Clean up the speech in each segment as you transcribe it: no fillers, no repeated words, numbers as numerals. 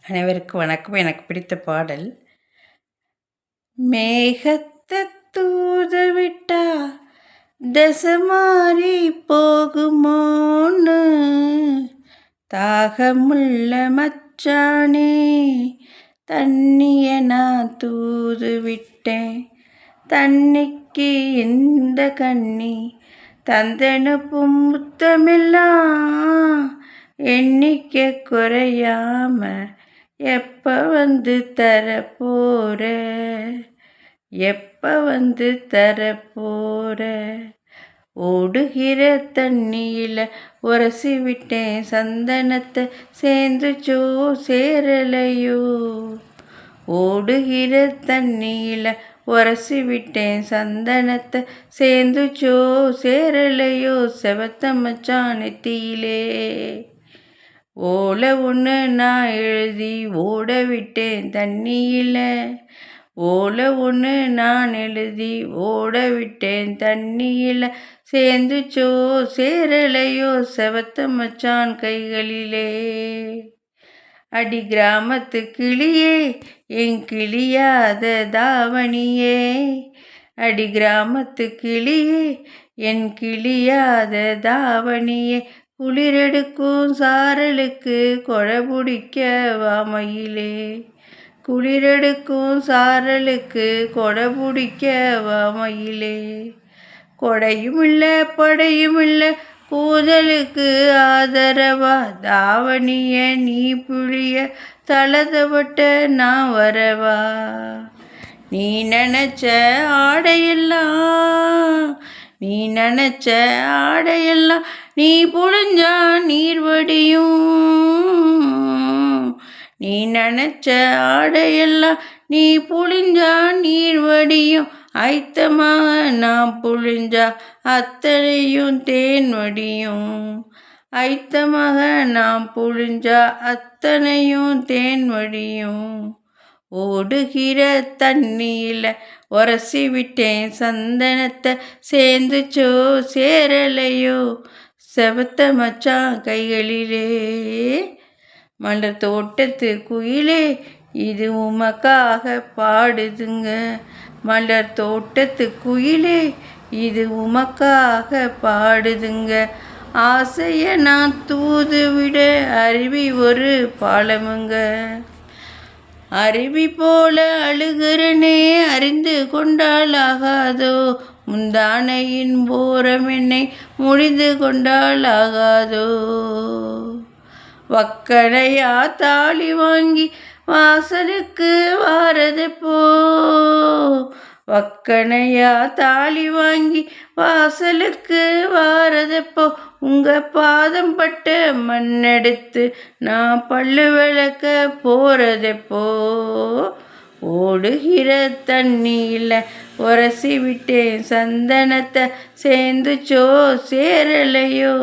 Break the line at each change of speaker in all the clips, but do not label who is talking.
அனைவருக்கும் வணக்கம். எனக்கு பிடித்த பாடல் மேகத்தை தூதவிட்டா தசமாரி போகுமோன்னு தாகமுள்ள மச்சானே தண்ணிய நான் தூது விட்டேன். தண்ணிக்கு இந்த கண்ணி தந்தனுப்பும் முத்தமெல்லாம் எண்ணிக்கை குறையாம எப்ப வந்து தரப்போற, எப்ப வந்து தரப்போற. ஓடுகிற தண்ணியில உரசி விட்டேன் சந்தனத்தை சேர்ந்துச்சோ சேரலையோ. ஓடுகிற தண்ணியில உரசி விட்டேன் சந்தனத்தை சேர்ந்துச்சோ சேரலையோ. செவத்த மச்சான் நெத்தியிலே ஓலை ஒன்று நான் எழுதி ஓட விட்டேன் தண்ணியில். ஓலை ஒன்று நான் எழுதி ஓட விட்டேன் தண்ணியில். சேர்ந்துச்சோ சேரலையோ செவத்த மச்சான் கைகளிலே. அடி கிராமத்து கிளியே என் கிளியாத தாவணியே. அடி கிராமத்து கிளியே என் கிளியாத தாவணியே. குளிரெடுக்கும் சாரலுக்கு கொடை பிடிக்க வாமையிலே. குளிரெடுக்கும் சாரலுக்கு கொடை பிடிக்க வாமையிலே. கொடையும் இல்லை படையும் இல்லை கூதலுக்கு ஆதரவா. தாவணிய நீ புளிய தளதவட்ட நான் வரவா. நீ நினச்ச ஆடையெல்லாம், நீ நினச்ச ஆடையெல்லாம் நீ புழிஞ்சா நீர் வடியும். நீ நினச்ச ஆடையெல்லாம் நீ புழிஞ்சா நீர் வடியும். ஐத்தமாக நான் புழிஞ்சா அத்தனையும் தேன் வடியும். ஐத்தமாக நான் புழிஞ்சா அத்தனையும் தேன் வடியும். ஓடுகிற தண்ணியில் உரசி விட்டேன் சந்தனத்தை சேர்ந்துச்சோ சேரலையோ செவத்த மச்சான் கைகளிலே. மலர் தோட்டத்து குயிலே இது உமக்காக பாடுதுங்க. மலர் தோட்டத்து குயிலே இது உமக்காக பாடுதுங்க. ஆசைய நான் தூது விட அருவி ஒரு பாலமுங்க. அருவி போல அழுகிறனே அறிந்து கொண்டால் ஆகாதோ. முந்தானையின் போரம் என்னை முடிந்து கொண்டால் ஆகாதோ. வக்கனையா தாலி வாங்கி வாசலுக்கு வாரதப்போ. வக்கனையா தாலி வாங்கி வாசலுக்கு வாரதப்போ. உங்க பாதம் பட்ட மண்ணெடுத்து நான் பல்லு விளக்க போறதப்போ. ஓடுகிற தண்ணியில் உரசி விட்டேன் சந்தனத்தை சேர்ந்துச்சோ சேரலையோ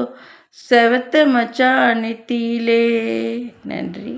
செவத்த மச்சான் நெத்தியிலே. நன்றி.